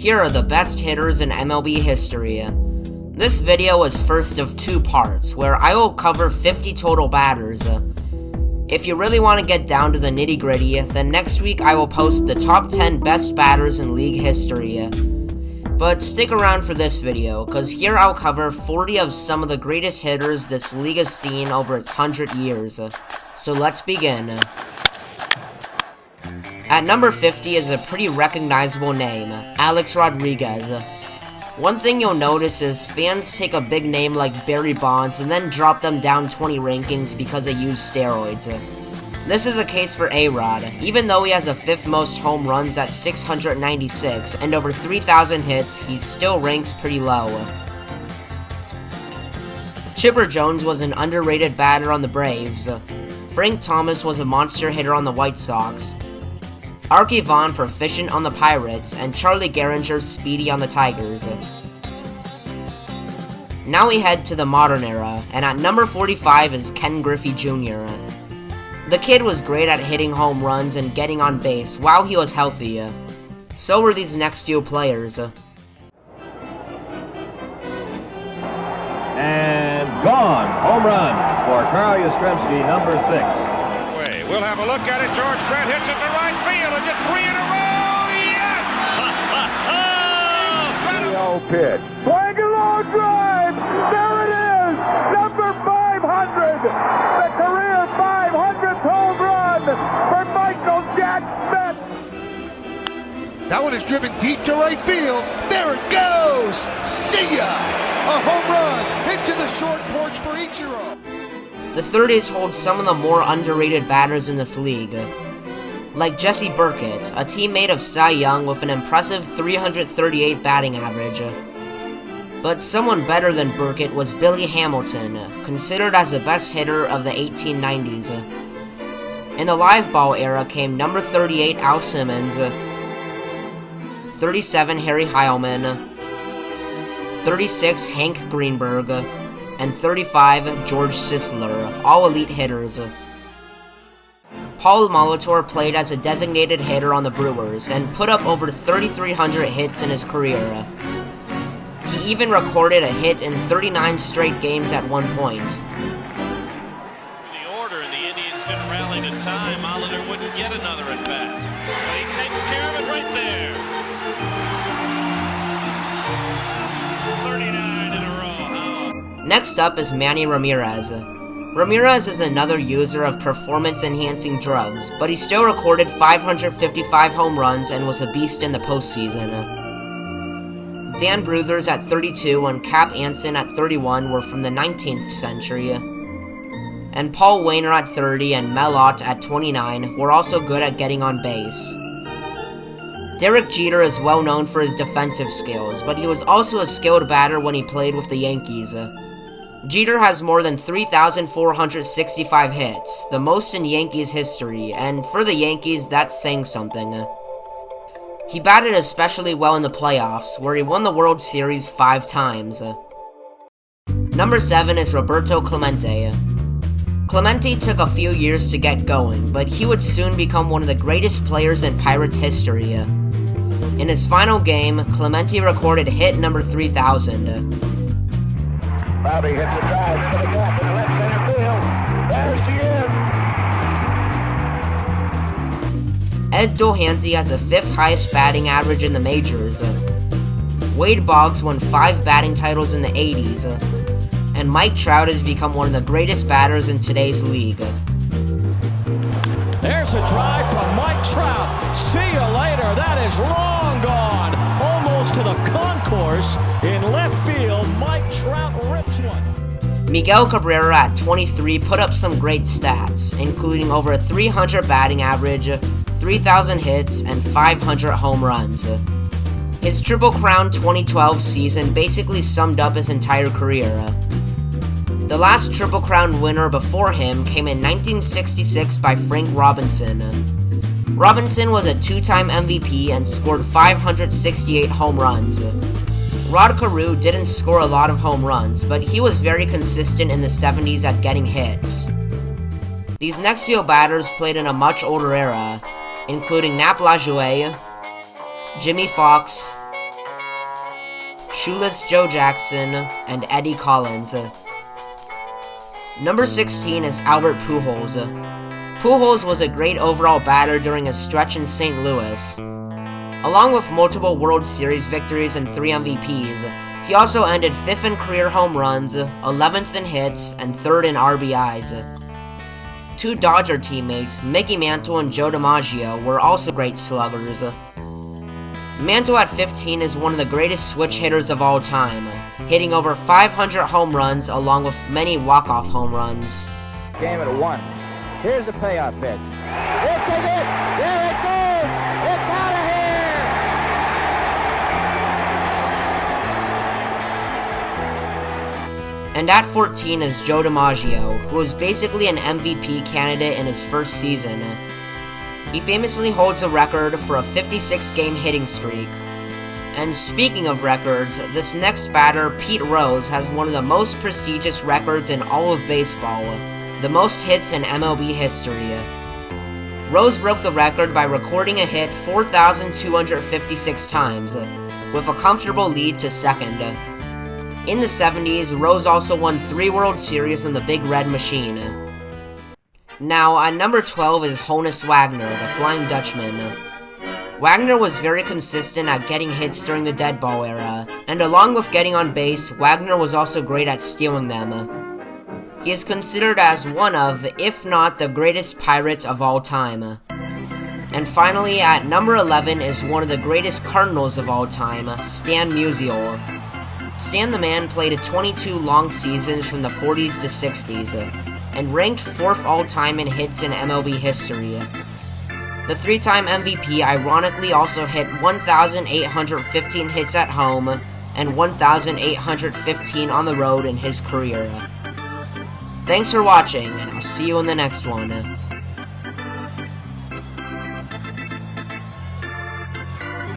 Here are the best hitters in MLB history. This video is first of two parts, where I will cover 50 total batters. If you really want to get down to the nitty-gritty, then next week I will post the top 10 best batters in league history. But stick around for this video, cause here I'll cover 40 of some of the greatest hitters this league has seen over its 100 years. So let's begin. At number 50 is a pretty recognizable name, Alex Rodriguez. One thing you'll notice is fans take a big name like Barry Bonds and then drop them down 20 rankings because they use steroids. This is a case for A-Rod. Even though he has the 5th most home runs at 696 and over 3,000 hits, he still ranks pretty low. Chipper Jones was an underrated batter on the Braves. Frank Thomas was a monster hitter on the White Sox. Arky Vaughan proficient on the Pirates, and Charlie Gehringer speedy on the Tigers. Now we head to the modern era, and at number 45 is Ken Griffey Jr. The kid was great at hitting home runs and getting on base while he was healthy. So were these next few players. And gone. Home run for Carl Yastrzemski, number 6. We'll have a look at it. George Brett hits it to right field. Is it 3 in a row? Yes! Incredible pitch. Swing a long drive. There it is. Number 500. The career 500th home run for Michael Jack Smith. That one is driven deep to right field. There it goes. See ya. A home run into the short porch for Ichiro. The 30s hold some of the more underrated batters in this league. Like Jesse Burkett, a teammate of Cy Young with an impressive 338 batting average. But someone better than Burkett was Billy Hamilton, considered as the best hitter of the 1890s. In the live ball era came number 38 Al Simmons, 37 Harry Heilman, 36 Hank Greenberg, and 35 George Sisler, all elite hitters. Paul Molitor played as a designated hitter on the Brewers and put up over 3,300 hits in his career. He even recorded a hit in 39 straight games at one point. The order and the Indians didn't rally to time. Molitor wouldn't get another at bat, but he takes care of it right there. 39 in a row. Next up is Manny Ramirez. Ramirez is another user of performance-enhancing drugs, but he still recorded 555 home runs and was a beast in the postseason. Dan Bruthers at 32 and Cap Anson at 31 were from the 19th century, and Paul Wainer at 30 and Mel Ott at 29 were also good at getting on base. Derek Jeter is well known for his defensive skills, but he was also a skilled batter when he played with the Yankees. Jeter has more than 3,465 hits, the most in Yankees history, and for the Yankees, that's saying something. He batted especially well in the playoffs, where he won the World Series 5 times. Number 7 is Roberto Clemente. Clemente took a few years to get going, but he would soon become one of the greatest players in Pirates history. In his final game, Clemente recorded hit number 3,000. Bobby hits a drive to the gap in the left center field. There's the end. Ed Dohanty has the 5th highest batting average in the majors. Wade Boggs won 5 batting titles in the 80s. And Mike Trout has become one of the greatest batters in today's league. There's a drive from Mike Trout. See you later. That is long gone. Almost to the concourse in left field. Mike Trout rips one. Miguel Cabrera at 23 put up some great stats, including over a 300 batting average, 3,000 hits, and 500 home runs. His Triple Crown 2012 season basically summed up his entire career. The last Triple Crown winner before him came in 1966 by Frank Robinson. Robinson was a 2-time MVP and scored 568 home runs. Rod Carew didn't score a lot of home runs, but he was very consistent in the 70s at getting hits. These next few batters played in a much older era, including Nap Lajoie, Jimmy Fox, Shoeless Joe Jackson, and Eddie Collins. Number 16 is Albert Pujols. Pujols was a great overall batter during a stretch in St. Louis. Along with multiple World Series victories and 3 MVPs, he also ended 5th in career home runs, 11th in hits, and 3rd in RBIs. 2 Dodger teammates, Mickey Mantle and Joe DiMaggio, were also great sluggers. Mantle at 15 is one of the greatest switch hitters of all time, hitting over 500 home runs along with many walk-off home runs. Game at 1. Here's the payoff pitch. It's a hit! There it goes! It's out of here! And at 14 is Joe DiMaggio, who was basically an MVP candidate in his first season. He famously holds a record for a 56-game hitting streak. And speaking of records, this next batter, Pete Rose, has one of the most prestigious records in all of baseball, the most hits in MLB history. Rose broke the record by recording a hit 4,256 times, with a comfortable lead to second. In the 70s, Rose also won 3 World Series in the Big Red Machine. Now, at number 12 is Honus Wagner, the Flying Dutchman. Wagner was very consistent at getting hits during the dead ball era, and along with getting on base, Wagner was also great at stealing them. He is considered as one of, if not the greatest Pirates of all time. And finally, at number 11 is one of the greatest Cardinals of all time, Stan Musial. Stan the Man played 22 long seasons from the 40s to 60s, and ranked 4th all-time in hits in MLB history. The 3-time MVP ironically also hit 1,815 hits at home and 1,815 on the road in his career. Thanks for watching, and I'll see you in the next one.